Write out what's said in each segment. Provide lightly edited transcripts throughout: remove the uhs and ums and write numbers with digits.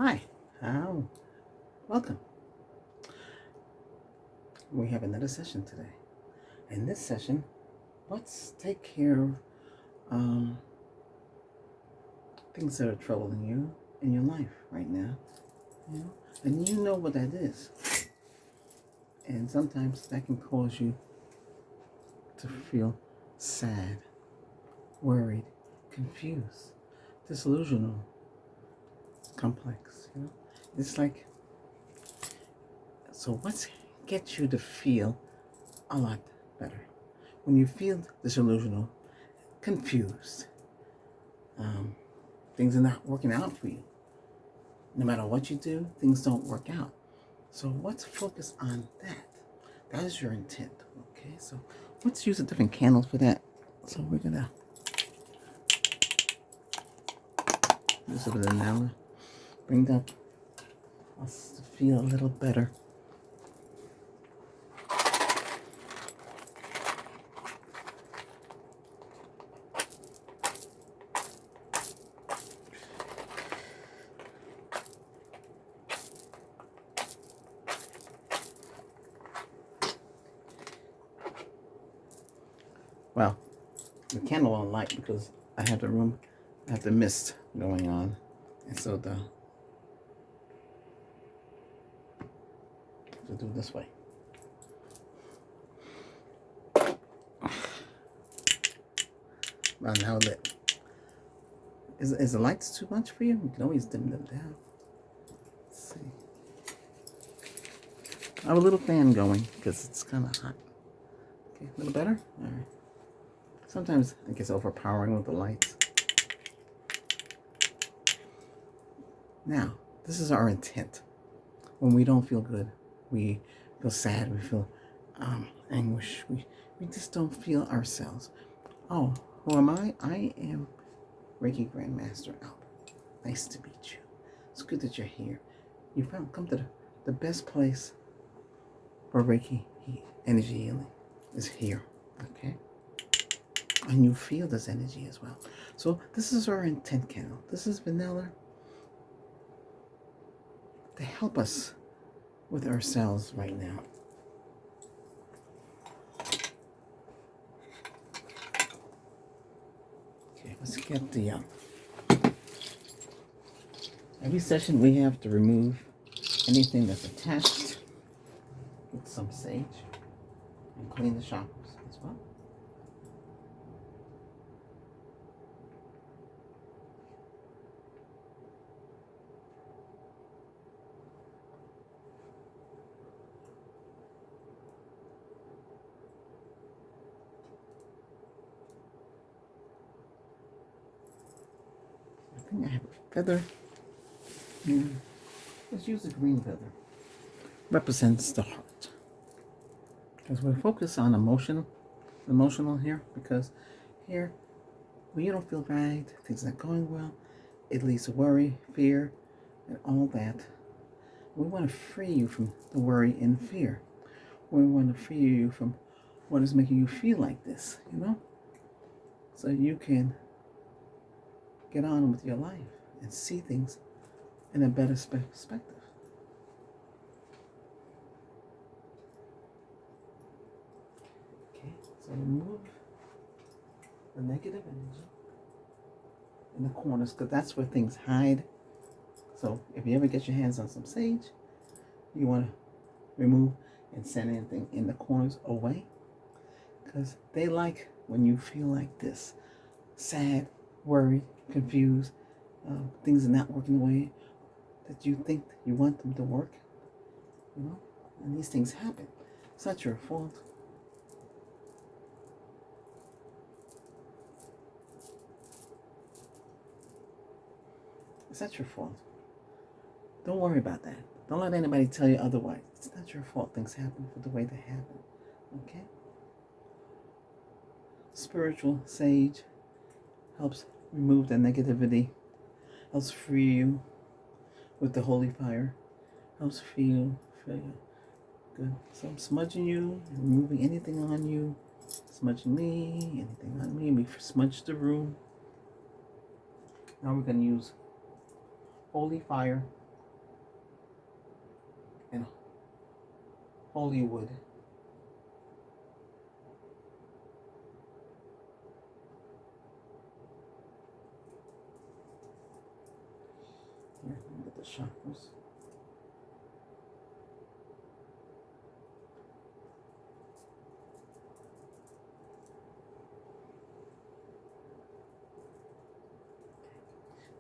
Hi, how? Welcome. We have another session today. In this session, let's take care of um, things that are troubling you in your life right now. And you know what that is. And sometimes that can cause you to feel sad, worried, confused, disillusional, complex. It's like, so what gets you to feel a lot better? When you feel disillusional, confused, um, things are not working out for you. No matter what you do, things don't work out. So let's focus on that. That is your intent. Okay, so let's use a different candle for that. So we're gonna use a bit of vanilla. Bring up us to feel a little better. Well, the candle won't light because I have the mist going on, and so to do it this way. Well, now lit. Is the lights too much for you? You can always dim them down. Let's see. I have a little fan going because it's kind of hot. Okay, a little better? All right. Sometimes it gets overpowering with the lights. Now, this is our intent. When we don't feel good, we feel sad, we feel anguish, we just don't feel ourselves. Oh, who am I? I am Reiki Grandmaster Albert. Nice to meet you. It's good that you're here. You've come to the best place for Reiki energy healing is here, okay? And you feel this energy as well. So this is our intent candle. This is vanilla to help us with ourselves right now. Okay, let's get the every session we have to remove anything that's attached with some sage and clean the chakras as well. I think I have a feather. Yeah. Let's use a green feather. Represents the heart. Because we're focused on emotional here, because here, when you don't feel right, things not going well, it leads to worry, fear, and all that. We want to free you from the worry and fear. We want to free you from what is making you feel like this, so you can get on with your life and see things in a better perspective. Okay, so remove the negative energy in the corners, because that's where things hide. So if you ever get your hands on some sage, you want to remove and send anything in the corners away, because they like when you feel like this, sad, worried, confused, things are not working the way that you think you want them to work, and these things happen. It's not your fault. It's not your fault. Don't worry about that. Don't let anybody tell you otherwise. It's not your fault things happen for the way they happen. Okay? Spiritual sage helps remove the negativity, helps free you with the holy fire, helps feel good. So I'm smudging you, removing anything on you, smudging me, anything on me. We smudge the room. Now we're going to use holy fire Hollywood. Here, look at the chakras.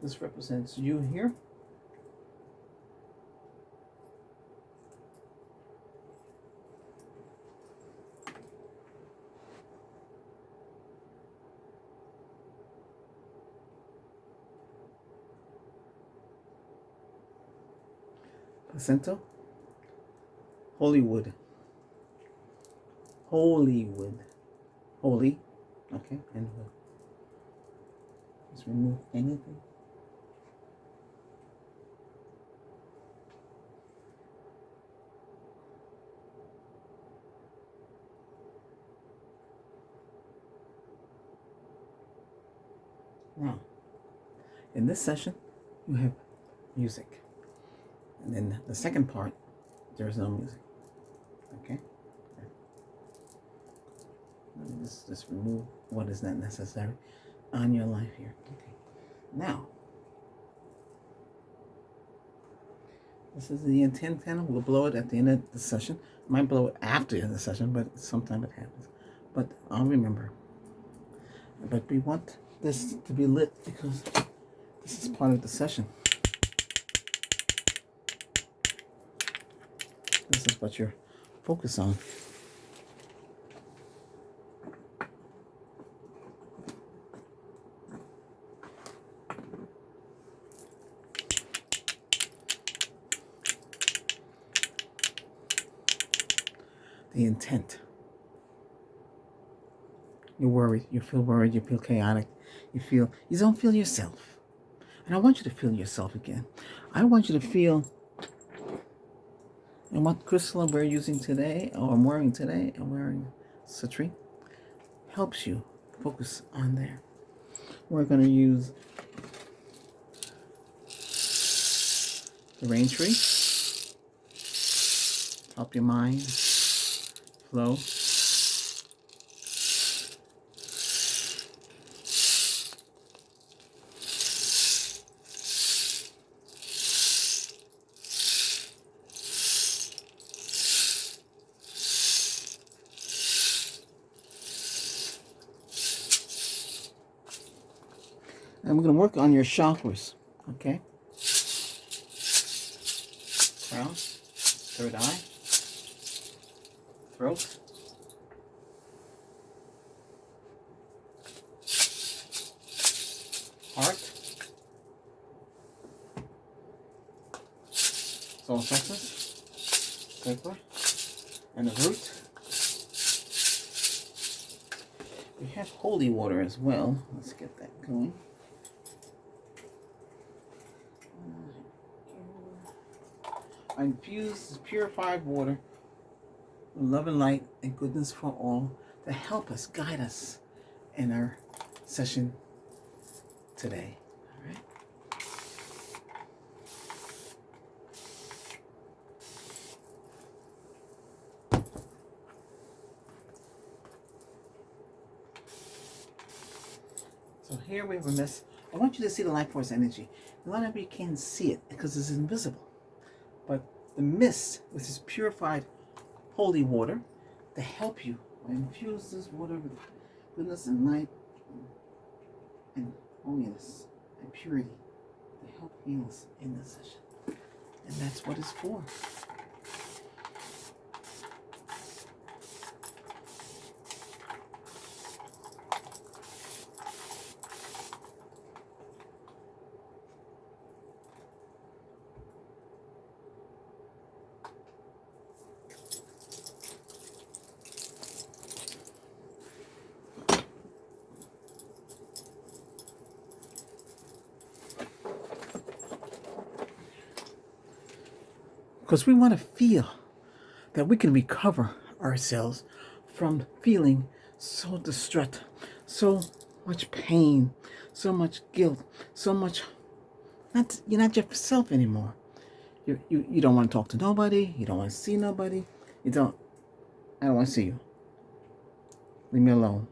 This represents you here. Placenta. Hollywood. Hollywood. Holy. Okay, and wood. Let's remove anything. Now, in this session, you have music. And then the second part, there is no music. Okay? Let me just remove what is not necessary on your life here. Okay. Now, this is the intent candle. We'll blow it at the end of the session. Might blow it after the session, but sometimes it happens. But I'll remember. But we want this to be lit because this is part of the session. This is what you're focused on. The intent. You're worried, you feel chaotic, you don't feel yourself. And I want you to feel yourself again. I want you to feel, and what crystal we're using today, or I'm wearing today, I'm wearing citrine, helps you focus on there. We're going to use the rain tree, help your mind flow. And we're going to work on your chakras, okay? Crown, third eye, throat, heart, solar plexus, sacral, and the root. We have holy water as well. Let's get that going. I infuse this purified water with love and light and goodness for all to help us, guide us in our session today. All right. So here we have a mist. I want you to see the life force energy. A lot of you can't see it because it's invisible. But the mist with this purified holy water to help you. I infuse this water with goodness and light and holiness and purity to help heal us in this session. And that's what it's for. Because we want to feel that we can recover ourselves from feeling so distraught, so much pain, so much guilt, so much, you're not yourself anymore. You don't want to talk to nobody, you don't want to see nobody, You don't. I don't want to see you. Leave me alone.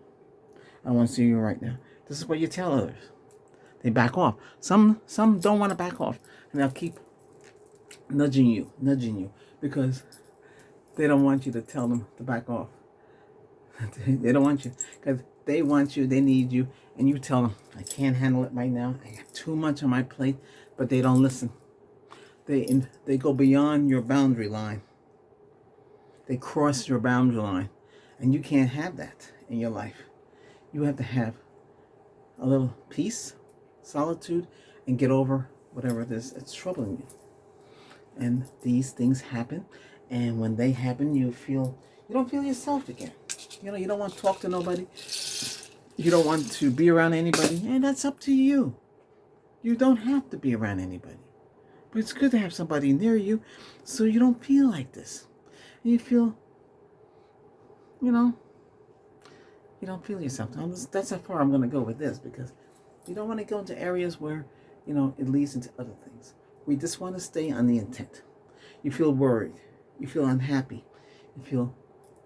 I don't want to see you right now. This is what you tell others. They back off. Some don't want to back off, and they'll keep nudging you, because they don't want you to tell them to back off. They don't want you, because they want you. They need you, and you tell them, "I can't handle it right now. I have too much on my plate." But they don't listen. They go beyond your boundary line. They cross your boundary line, and you can't have that in your life. You have to have a little peace, solitude, and get over whatever it is that's troubling you. And these things happen, and when they happen, you don't feel yourself again. You don't want to talk to nobody. You don't want to be around anybody, and that's up to you. You don't have to be around anybody. But it's good to have somebody near you so you don't feel like this. And you feel, you don't feel yourself. That's how far I'm going to go with this, because you don't want to go into areas where, it leads into other things. We just want to stay on the intent. You feel worried. You feel unhappy. You feel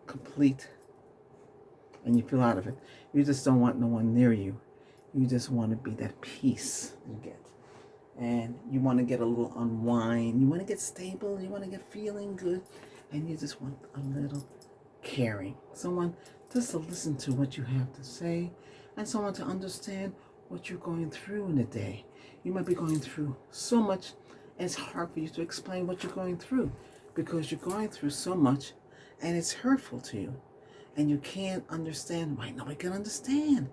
complete. And you feel out of it. You just don't want no one near you. You just want to be that peace you get. And you want to get a little unwind. You want to get stable. You want to get feeling good. And you just want a little caring. Someone just to listen to what you have to say. And someone to understand what you're going through in the day. You might be going through so much, and it's hard for you to explain what you're going through, because you're going through so much and it's hurtful to you. And you can't understand why nobody can understand.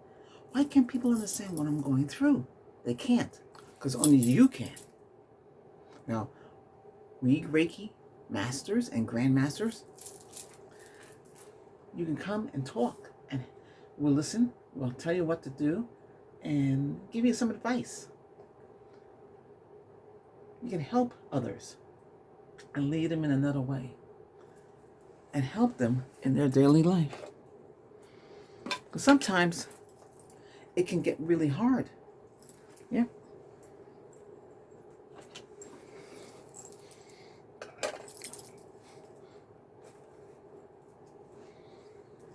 Why can't people understand what I'm going through? They can't, because only you can. Now, we Reiki masters and grandmasters, you can come and talk, and we'll listen, we'll tell you what to do, and give you some advice. You can help others and lead them in another way, and help them in their daily life. Because sometimes it can get really hard. Yeah.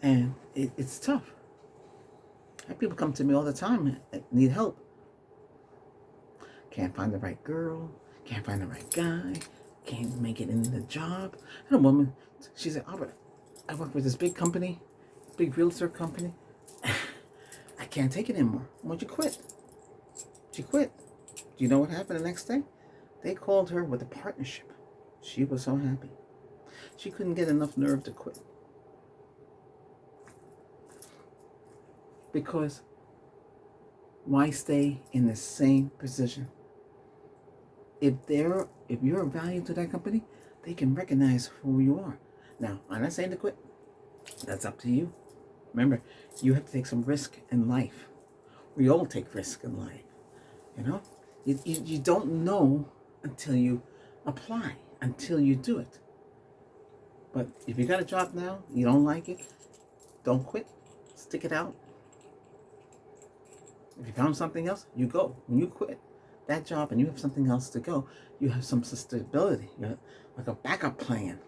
And it's tough. I have people come to me all the time and need help. Can't find the right girl, can't find the right guy, can't make it in the job. I had a woman, she said, Albert, I work with this big company, big realtor company. I can't take it anymore. Why don't you quit? She quit. Do you know what happened the next day? They called her with a partnership. She was so happy. She couldn't get enough nerve to quit. Because why stay in the same position? If you're of value to that company, they can recognize who you are. Now, I'm not saying to quit. That's up to you. Remember, you have to take some risk in life. We all take risk in life. You don't know until you apply, until you do it. But if you got a job now, you don't like it, don't quit. Stick it out. If you found something else, you go. When you quit that job and you have something else to go, you have some stability. You have like a backup plan.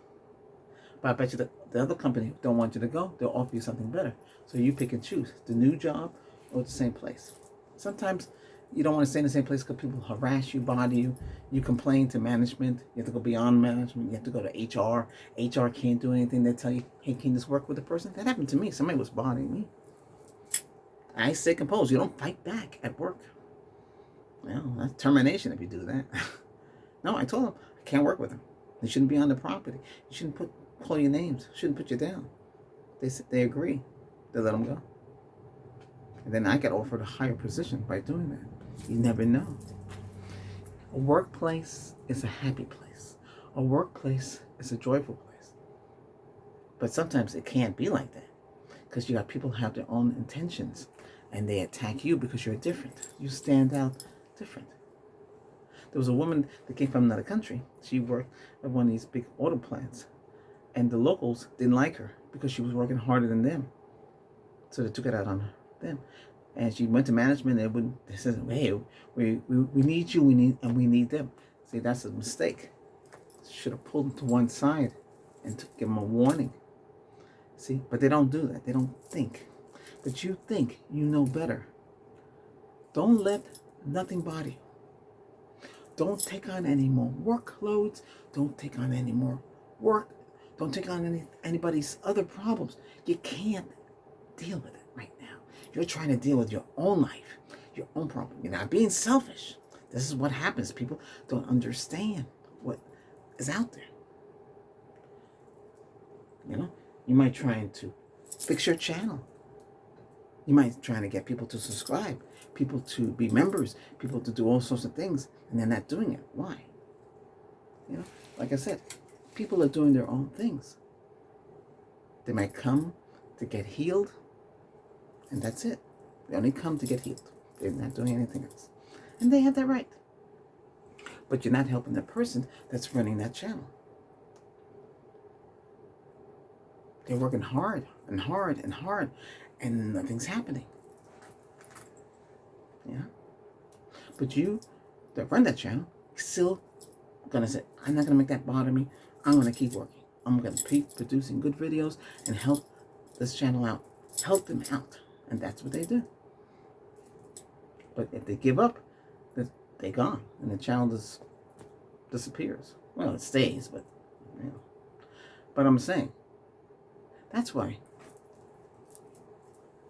But I bet you that the other company don't want you to go. They'll offer you something better. So you pick and choose the new job or the same place. Sometimes you don't want to stay in the same place because people harass you, bother you. You complain to management. You have to go beyond management. You have to go to HR. HR can't do anything. They tell you, hey, can you just work with the person? That happened to me. Somebody was bothering me. I stay composed. You don't fight back at work. Well, that's termination if you do that. No, I told them I can't work with them. They shouldn't be on the property. You shouldn't call your names. Shouldn't put you down. They agree. They let them go. And then I got offered a higher position by doing that. You never know. A workplace is a happy place. A workplace is a joyful place. But sometimes it can't be like that, because you got people who have their own intentions, and they attack you because you're different. You stand out different. There was a woman that came from another country. She worked at one of these big auto plants, and the locals didn't like her because she was working harder than them. So they took it out on them. And she went to management, and they said, hey, we need you, we need them. See, that's a mistake. Should have pulled them to one side and to give them a warning. See, but they don't do that. They don't think. But you think you know better. Don't let nothing bother you. Don't take on any more workloads. Don't take on any more work. Don't take on anybody's other problems. You can't deal with it right now. You're trying to deal with your own life, your own problem. You're not being selfish. This is what happens. People don't understand what is out there. You know, you might try to fix your channel. You might try to get people to subscribe, people to be members, people to do all sorts of things, and they're not doing it. Why? You know, like I said, people are doing their own things. They might come to get healed, and that's it. They only come to get healed. They're not doing anything else. And they have that right. But you're not helping the person that's running that channel. They're working hard and hard and hard, and nothing's happening. Yeah. But you that run that channel still gonna say, I'm not gonna make that bother me. I'm gonna keep working. I'm gonna keep producing good videos and help this channel out. Help them out. And that's what they do. But if they give up, they're gone. And the channel just disappears. Well, it stays, but you know. But I'm saying, that's why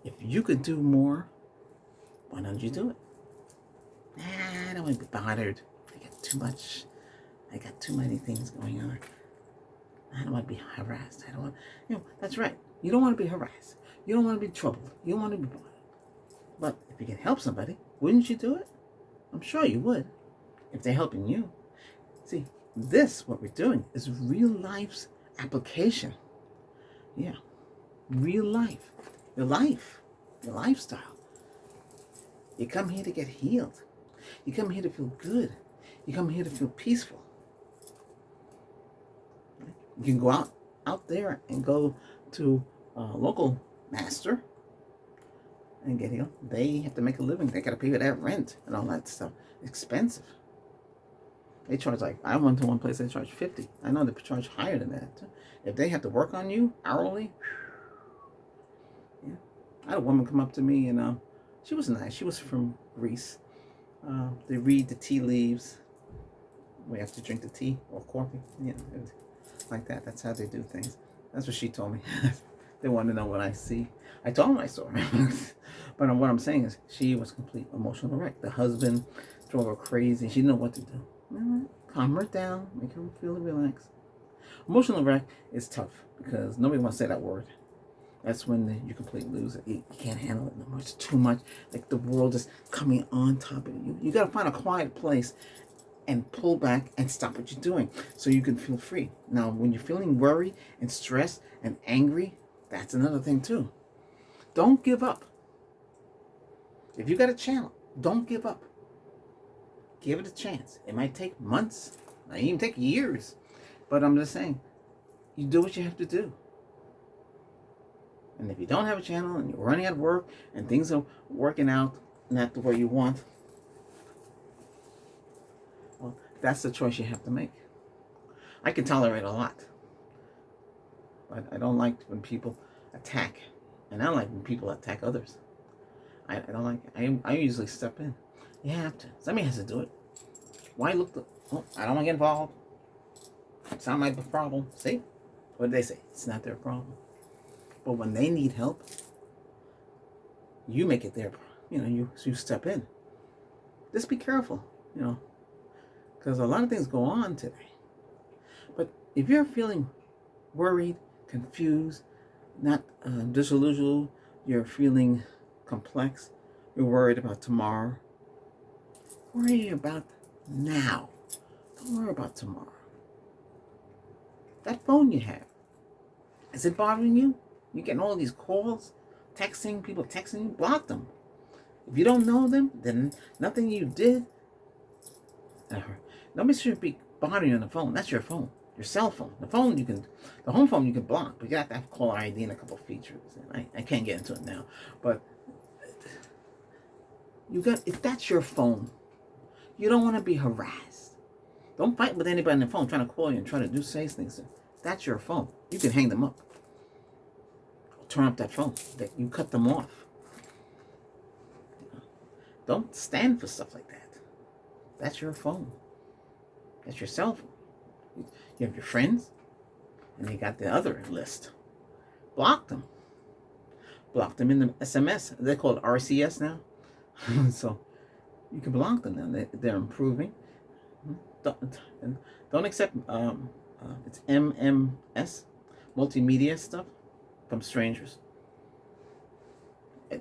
if you could do more, why don't you do it? I don't want to be bothered. I got too much. I got too many things going on. I don't want to be harassed. I don't want, that's right. You don't want to be harassed. You don't want to be troubled. You don't want to be bothered. But if you can help somebody, wouldn't you do it? I'm sure you would, if they're helping you. See, what we're doing is real life's application. Yeah, real life. Your life, your lifestyle. You come here to get healed. You come here to feel good. You come here to feel peaceful. You can go out there and go to a local master and get healed. They have to make a living. They got to pay for that rent and all that stuff. It's expensive. They charge I went to one place, they charge $50. I know they charge higher than that. If they have to work on you hourly, yeah. I had a woman come up to me and she was nice. She was from Greece. They read the tea leaves. We have to drink the tea or coffee, like that. That's how they do things. That's what she told me. They wanted to know what I see. I told them I saw her. But what I'm saying is she was complete emotional wreck. The husband drove her crazy. She didn't know what to do. Calm her down. Make her feel relaxed. Emotional wreck is tough because nobody wants to say that word. That's when you completely lose it. You can't handle it no more. It's too much. Like the world is coming on top of you. You got to find a quiet place and pull back and stop what you're doing so you can feel free. Now, when you're feeling worried and stressed and angry, that's another thing too. Don't give up. If you got a channel, don't give up. Give it a chance. It might take months. It might even take years. But I'm just saying, you do what you have to do. And if you don't have a channel and you're running out of work and things are working out not the way you want, well, that's the choice you have to make. I can tolerate a lot. But I don't like when people attack. And I don't like when people attack others. I don't like it. I usually step in. You have to. Somebody has to do it. Why look I don't want to get involved. It's not my problem. See? What did they say? It's not their problem. But when they need help, you make it their problem. You step in. Just be careful, because a lot of things go on today. But if you're feeling worried, confused, not disillusioned, you're feeling complex, you're worried about tomorrow, worry about now. Don't worry about tomorrow. That phone you have, is it bothering you? You're getting all these calls, people texting you, block them. If you don't know them, then nothing you did. Nobody should be bothering you on the phone. That's your phone, your cell phone. The home phone you can block, but you have to have caller ID and a couple of features. I can't get into it now, but if that's your phone, you don't want to be harassed. Don't fight with anybody on the phone trying to call you and trying to say things. That's your phone. You can hang them up. Turn up that phone. You cut them off. Don't stand for stuff like that. That's your phone. That's your cell phone. You have your friends, and you got the other list. Block them. Block them in the SMS. They're called RCS now. So you can block them now. They're improving. Don't accept it's MMS, multimedia stuff from strangers.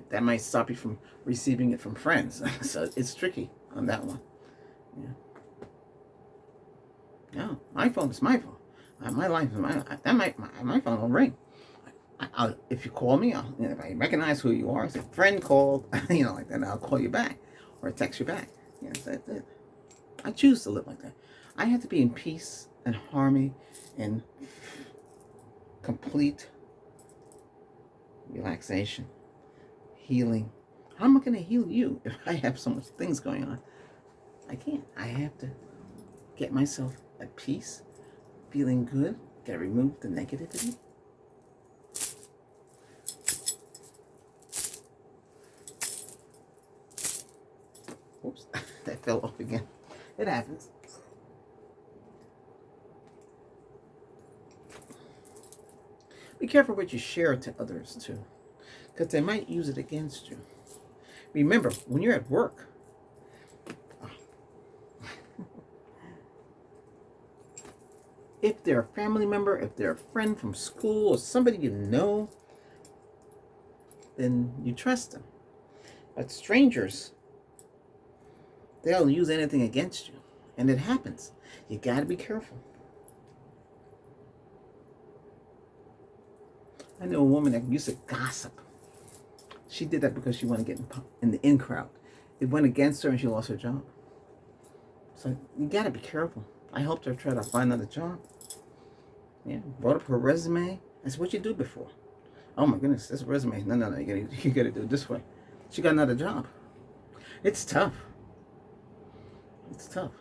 That might stop you from receiving it from friends. So it's tricky on that one. Yeah. No, my phone is my phone. My life is my phone will ring. If you call me, if I recognize who you are, say friend called, like that, I'll call you back or text you back. Yes, that's it. I choose to live like that. I have to be in peace and harmony and complete relaxation, healing. How am I going to heal you if I have so much things going on? I can't. I have to get myself at peace, feeling good, gotta remove the negativity. Oops, that fell off again. It happens. Be careful what you share to others too, because they might use it against you. Remember, when you're at work, if they're a family member, if they're a friend from school or somebody you know, then you trust them. But strangers, they'll use anything against you. And it happens. You got to be careful. I know a woman that used to gossip. She did that because she wanted to get in the in crowd. It went against her and she lost her job. So you got to be careful. I helped her try to find another job. Yeah, brought up her resume. That's what you do before. Oh my goodness, this resume. No, you gotta do it this way. She got another job. It's tough. It's tough.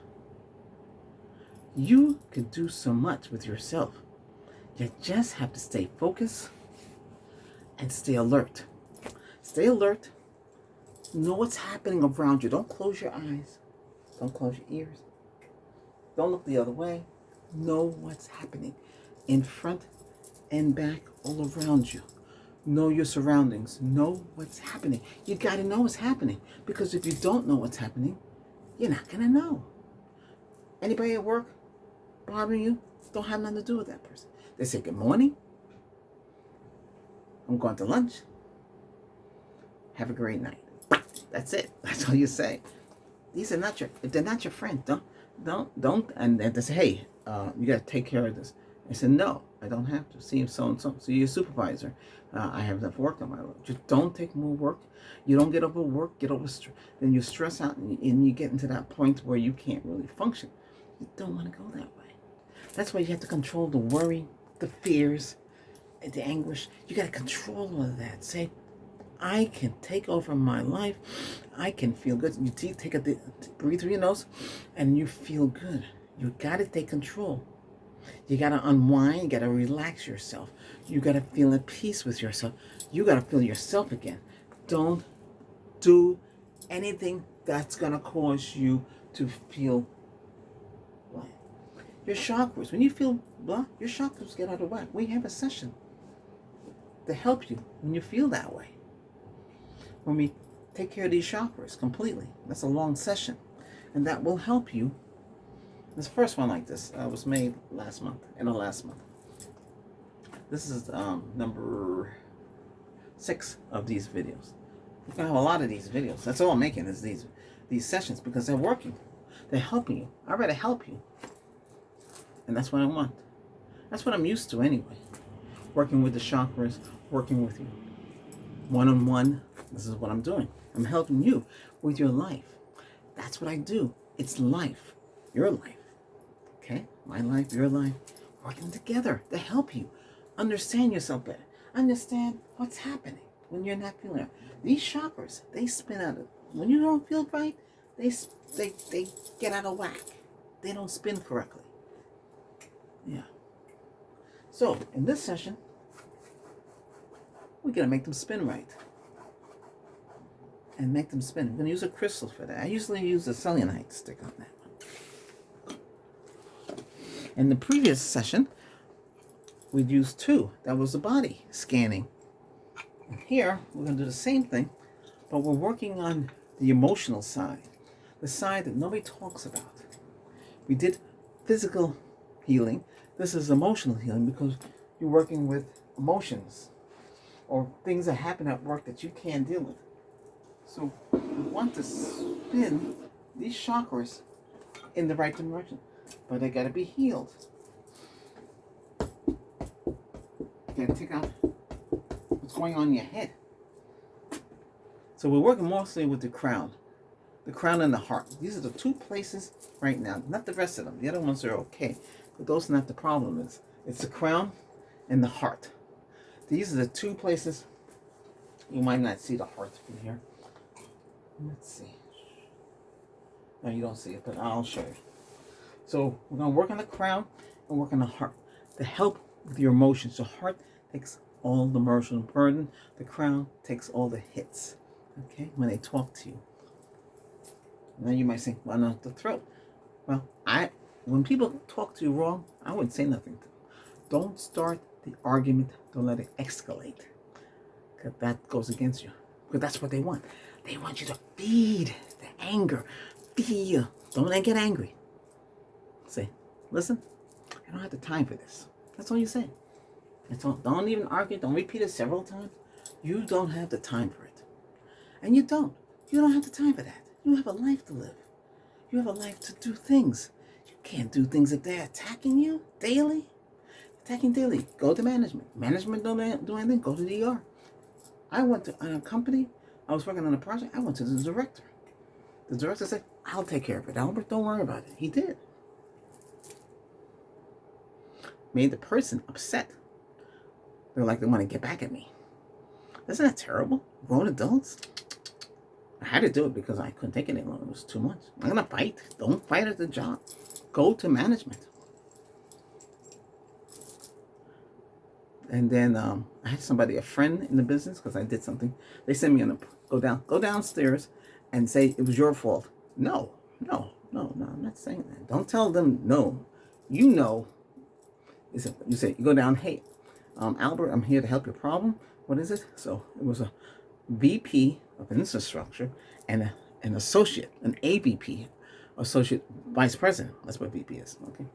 You can do so much with yourself. You just have to stay focused and stay alert. Stay alert. Know what's happening around you. Don't close your eyes. Don't close your ears. Don't look the other way. Know what's happening in front and back, all around you. Know your surroundings. Know what's happening. You got to know what's happening, because if you don't know what's happening, you're not going to know. Anybody at work bothering you, don't have nothing to do with that person. They say, good morning. I'm going to lunch. Have a great night. That's it. That's all you say. These are not your, if they're not your friend, don't, and they say, hey, you got to take care of this. I said, no, I don't have to. See so-and-so. See your supervisor. I have enough work on my load. Just don't take more work. You don't get overworked, then you stress out, and you get into that point where you can't really function. You don't want to go that way. That's why you have to control the worry, the fears, the anguish. You got to control all of that. Say, I can take over my life. I can feel good. You take a breathe through your nose, and you feel good. You got to take control. You got to unwind. You got to relax yourself. You got to feel at peace with yourself. You got to feel yourself again. Don't do anything that's going to cause you to feel blah. Your chakras, when you feel blah, your chakras get out of whack. We have a session to help you when you feel that way. When we take care of these chakras completely, that's a long session, and that will help you. This first one like this was made last month. This is number 6 of these videos. We're gonna have a lot of these videos. That's all I'm making is these sessions, because they're working. They're helping you. I'd rather help you, and that's what I want. That's what I'm used to anyway. Working with the chakras, working with you one-on-one. This is what I'm doing. I'm helping you with your life. That's what I do. It's life, your life. Okay, my life, your life, working together to help you understand yourself better. Understand what's happening when you're not feeling it. These chakras, they spin out of, when you don't feel right, they get out of whack. They don't spin correctly. Yeah. So, in this session, we're going to make them spin right. And make them spin. I'm going to use a crystal for that. I usually use a selenite stick on that one. In the previous session, we'd used 2. That was the body scanning. And here, we're going to do the same thing, but we're working on the emotional side. The side that nobody talks about. We did physical healing. This is emotional healing because you're working with emotions or things that happen at work that you can't deal with. So we want to spin these chakras in the right direction, but they got to be healed. You got to take out what's going on in your head. So we're working mostly with the crown and the heart. These are the 2 places right now, not the rest of them. The other ones are okay, but those are not the problem. It's the crown and the heart. These are the 2 places. You might not see the heart from here. Let's see. No, you don't see it, but I'll show you. So we're going to work on the crown and work on the heart to help with your emotions. The heart takes all the emotional burden. The crown takes all the hits. Okay, when they talk to you. And then you might say, "Why not the throat?" Well, when people talk to you wrong, I wouldn't say nothing to them. Don't start the argument. Don't let it escalate, because that goes against you. Because that's what they want. They want you to feed the anger. Feel. Don't get angry. Say, "Listen, I don't have the time for this." That's all you say. Don't even argue. Don't repeat it several times. You don't have the time for it. And you don't. You don't have the time for that. You have a life to live. You have a life to do things. You can't do things if they're attacking you daily. Attacking daily. Go to management. Management don't do anything. Go to the ER. I went to a company. I was working on a project. I went to the director. The director said, "I'll take care of it, Albert. Don't worry about it." He did. Made the person upset. They're like, they want to get back at me. Isn't that terrible? Grown adults. I had to do it because I couldn't take it any longer. It was too much. I'm going to fight. Don't fight at the job. Go to management. And then I had a friend in the business, because I did something. They sent me on go downstairs and say it was your fault. No, I'm not saying that. Don't tell them no. You know. You say, you go down, "Hey, Albert, I'm here to help your problem. What is it?" So it was a VP of infrastructure and an associate, an AVP, associate vice president. That's what VP is. Okay.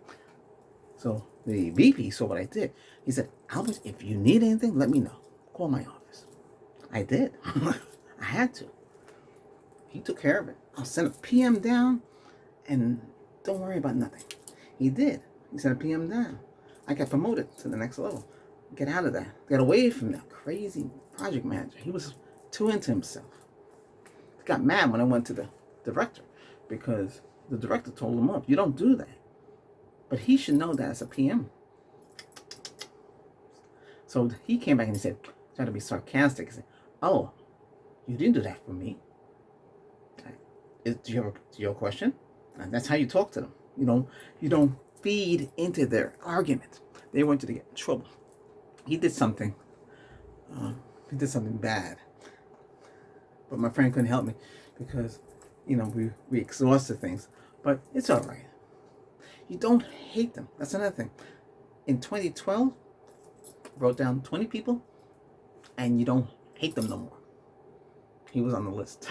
So the VP saw what I did. He said, "Albert, if you need anything, let me know. Call my office." I did. I had to. He took care of it. I'll send a PM down and don't worry about nothing. He did. He sent a PM down. I got promoted to the next level. Get out of that. Get away from that crazy project manager. He was too into himself. He got mad when I went to the director, because the director told him off. You don't do that. But he should know that as a PM. So he came back and he said, trying to be sarcastic, he said, "Oh, you didn't do that for me. Do you have your question?" And that's how you talk to them. You don't feed into their argument. They want you to get in trouble. He did something. He did something bad. But my friend couldn't help me because, we exhausted things. But it's all right. You don't hate them. That's another thing. In 2012, wrote down 20 people, and you don't hate them no more. He was on the list.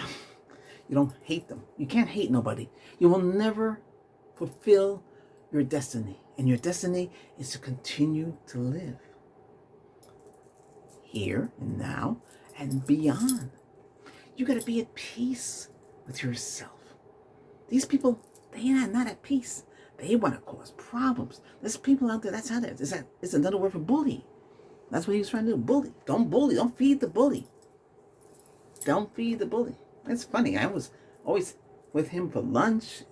You don't hate them. You can't hate nobody. You will never fulfill your destiny. And your destiny is to continue to live here and now and beyond. You got to be at peace with yourself. These people, they are not at peace. They want to cause problems. There's people out there, that's how it is. It's another word for bully. That's what he was trying to do. Bully. Don't bully. Don't feed the bully. Don't feed the bully. It's funny. I was always with him for lunch.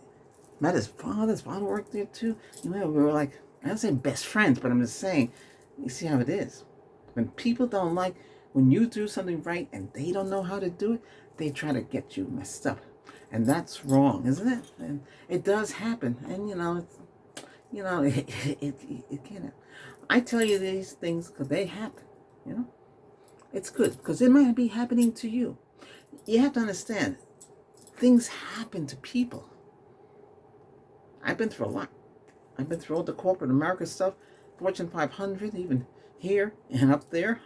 Met his father. His father worked there too. We were like, I don't say best friends, but I'm just saying, you see how it is. When people don't like, when you do something right and they don't know how to do it, they try to get you messed up. And that's wrong, isn't it? And it does happen. And You know, it can't. I tell you these things because they happen. You know, it's good because it might be happening to you. You have to understand, things happen to people. I've been through a lot. I've been through all the corporate America stuff, Fortune 500, even here and up there.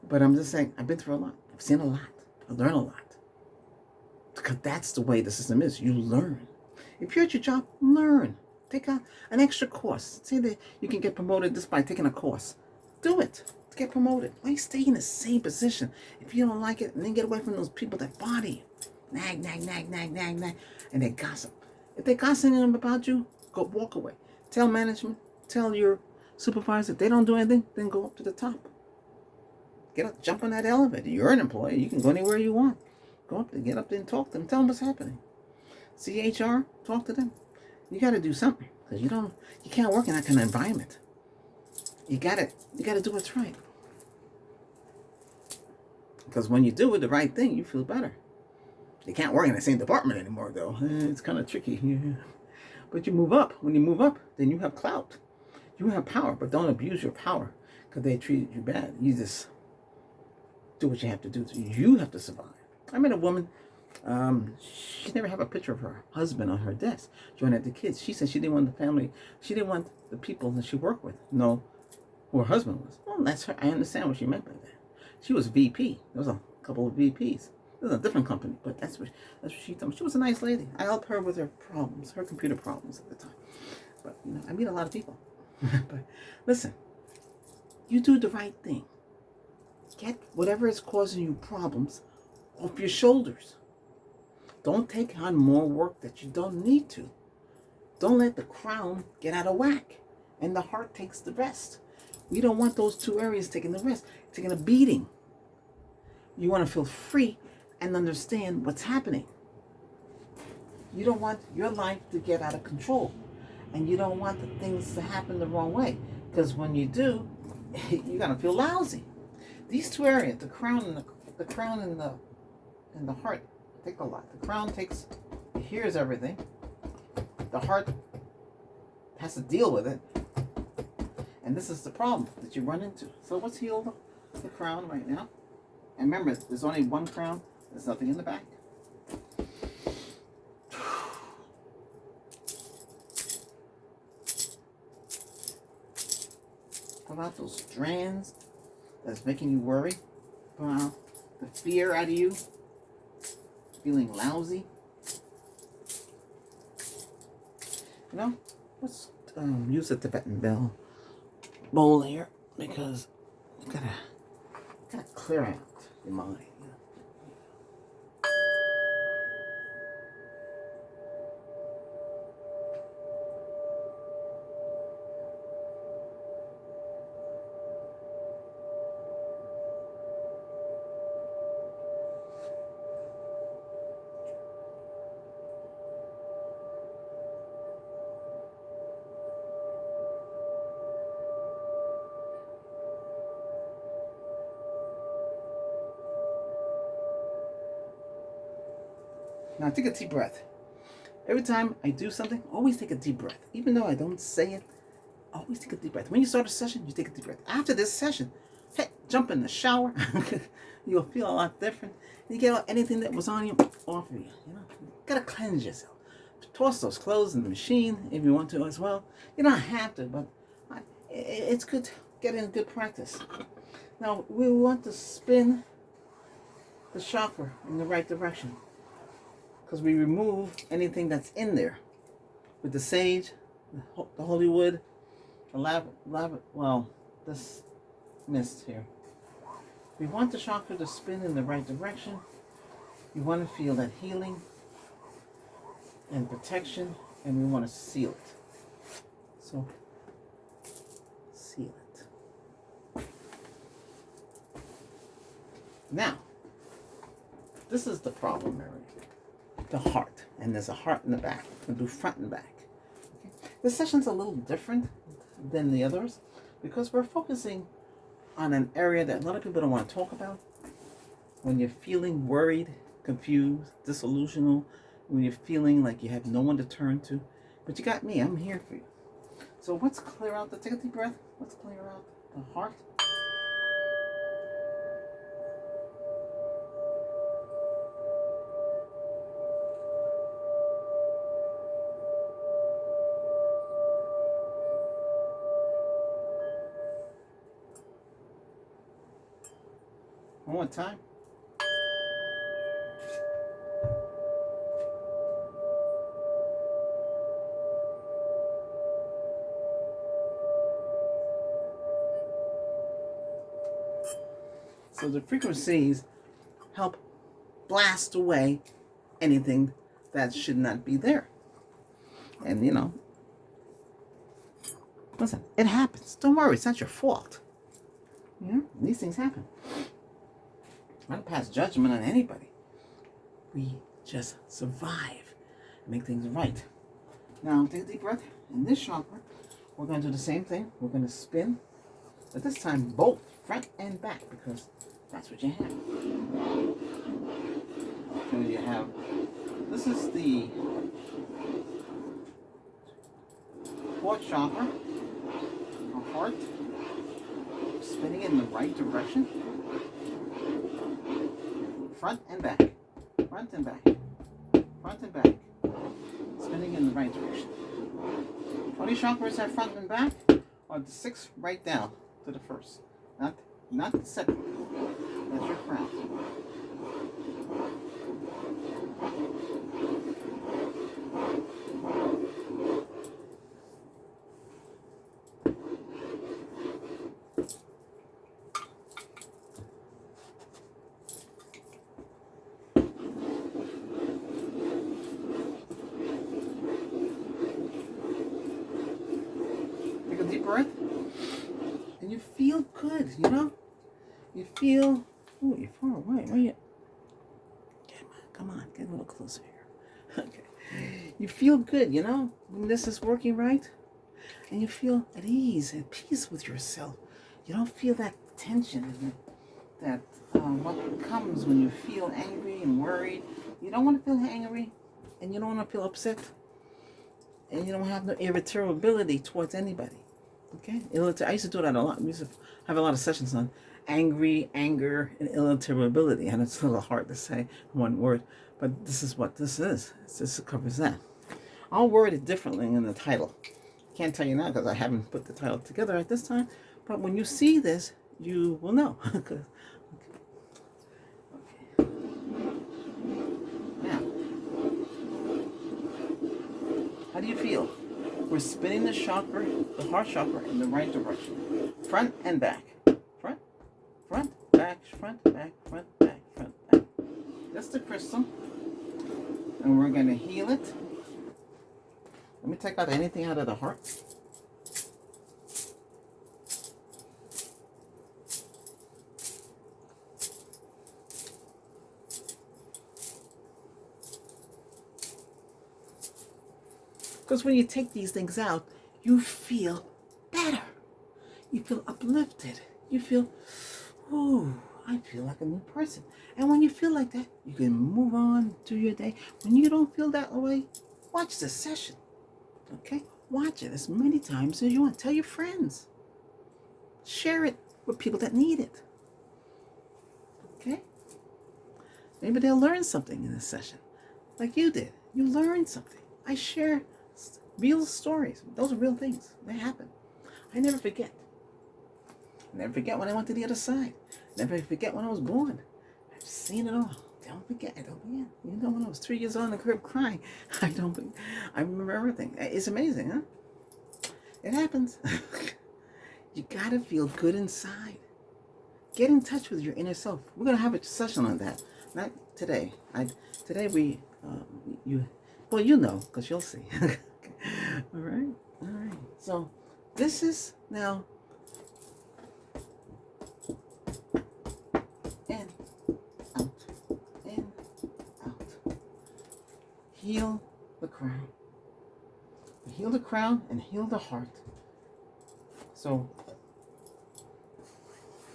But I'm just saying, I've been through a lot. I've seen a lot. I've learned a lot. Because that's the way the system is. You learn. If you're at your job, learn. Take an extra course. Say that you can get promoted just by taking a course. Do it. Get promoted. Why stay in the same position? If you don't like it, and then get away from those people that bother you. Nag, nag, nag, nag, nag, nag. And they gossip. If they're gossiping about you, go walk away. Tell management, tell your supervisor. If they don't do anything, then go up to the top. Get up, jump on that elevator. You're an employee. You can go anywhere you want. Go up there, get up there and talk to them. Tell them what's happening. See HR, talk to them. You got to do something because you can't work in that kind of environment. You got to do what's right. Because when you do it the right thing, you feel better. You can't work in the same department anymore, though. It's kind of tricky. Yeah. But you move up. When you move up, then you have clout. You have power, but don't abuse your power because they treated you bad. You just do what you have to do. You have to survive. I met a woman. She never had a picture of her husband on her desk. She wanted the kids. She said she didn't want the family. She didn't want the people that she worked with know who her husband was. Well, that's her. I understand what she meant by that. She was VP. There was a couple of VPs. This is a different company, but that's what she told me. She was a nice lady. I helped her with her problems, her computer problems at the time. But I meet a lot of people. But listen, you do the right thing. Get whatever is causing you problems off your shoulders. Don't take on more work that you don't need to. Don't let the crown get out of whack, and the heart takes the rest. We don't want those two areas taking the rest, taking a beating. You want to feel free and understand what's happening. You don't want your life to get out of control, and you don't want the things to happen the wrong way, because when you do, you're gonna feel lousy. These two areas, the crown and the heart, take a lot. The crown hears everything. The heart has to deal with it. And this is the problem that you run into. So let's heal the crown right now. And remember, there's only one crown. There's nothing in the back. Pull out those strands that's making you worry. Pull out the fear out of you. Feeling lousy. Let's use a Tibetan bell bowl here because you gotta clear out your mind. Now take a deep breath. Every time I do something, always take a deep breath. Even though I don't say it, always take a deep breath. When you start a session, you take a deep breath. After this session, hey, jump in the shower. You'll feel a lot different. You get anything that was on you off of you. You gotta cleanse yourself. Toss those clothes in the machine if you want to as well. You don't have to, but it's good to get in good practice. Now we want to spin the chakra in the right direction, because we remove anything that's in there with the sage, the holy wood, this mist here. We want the chakra to spin in the right direction. We want to feel that healing and protection, and we want to seal it. So, seal it. Now, this is the problem area. The heart, and there's a heart in the back. We'll do front and back. Okay. This session's a little different than the others because we're focusing on an area that a lot of people don't want to talk about. When you're feeling worried, confused, disillusional, when you're feeling like you have no one to turn to, But you got me. I'm here for you. So let's clear out take a deep breath. Let's clear out the heart. One more time. So the frequencies help blast away anything that should not be there. And listen, it happens. Don't worry, it's not your fault. These things happen. I don't pass judgment on anybody. We just survive and make things right. Now, take a deep breath. In this chakra, we're going to do the same thing. We're going to spin, but this time both front and back, because that's what you have. So you have, this is the fourth chakra, our heart, spinning in the right direction. Front and back, front and back, front and back, spinning in the right direction. 20 chakras have front and back, or the 6 right down to the first, not the second. That's your crown. Deep breath, and you feel good, you feel, oh, you're far away, where you, come on, get a little closer here. Okay, you feel good, when this is working right, and you feel at ease, at peace with yourself. You don't feel that tension, that what comes when you feel angry and worried. You don't want to feel angry, and you don't want to feel upset, and you don't have no irritability towards anybody. Okay, I used to do that a lot. We used to have a lot of sessions on anger, and irritability, and it's a little hard to say in one word, but this is what this is. This covers that. I'll word it differently in the title. Can't tell you now because I haven't put the title together at this time, but when you see this, you will know. Okay. Now, how do you feel? We're spinning the chakra, the heart chakra, in the right direction. Front and back. Front, back, front, back, front, back, front, back. That's the crystal. And we're going to heal it. Let me take out anything out of the heart. Because when you take these things out, you feel better. You feel uplifted. You feel, ooh, I feel like a new person. And when you feel like that, you can move on to your day. When you don't feel that way, watch the session. Okay? Watch it as many times as you want. Tell your friends. Share it with people that need it. Okay? Maybe they'll learn something in this session. Like you did. You learned something. I share real stories. Those are real things. They happen. I never forget. Never forget when I went to the other side. Never forget when I was born. I've seen it all. Don't forget. When I was 3 years old on the curb crying, I remember everything. It's amazing, huh? It happens. You gotta feel good inside. Get in touch with your inner self. We're gonna have a session on that. Not today. Today you know, because you'll see. All right. So this is now in, out. Heal the crown. Heal the crown and heal the heart. So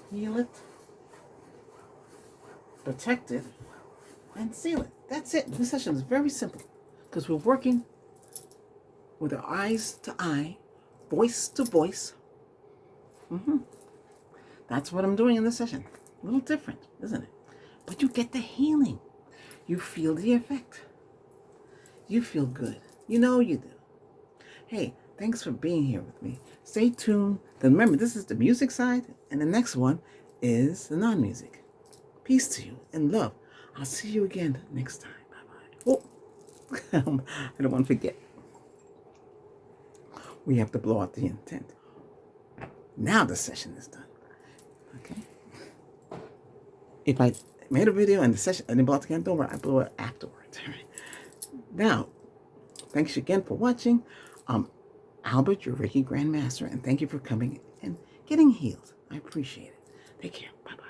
heal it, protect it, and seal it. That's it. This session is very simple because we're working with our eyes to eye, voice to voice. That's what I'm doing in this session. A little different, isn't it? But you get the healing. You feel the effect. You feel good. You know you do. Hey, thanks for being here with me. Stay tuned. Then remember, this is the music side, and the next one is the non-music. Peace to you and love. I'll see you again next time. Bye-bye. Oh, I don't want to forget. We have to blow out the intent. Now the session is done. Okay? If I made a video and the session and then blow out the candle, don't worry, I blow it afterwards. All right. Now, thanks again for watching. Albert, your Reiki Grandmaster, and thank you for coming and getting healed. I appreciate it. Take care. Bye-bye.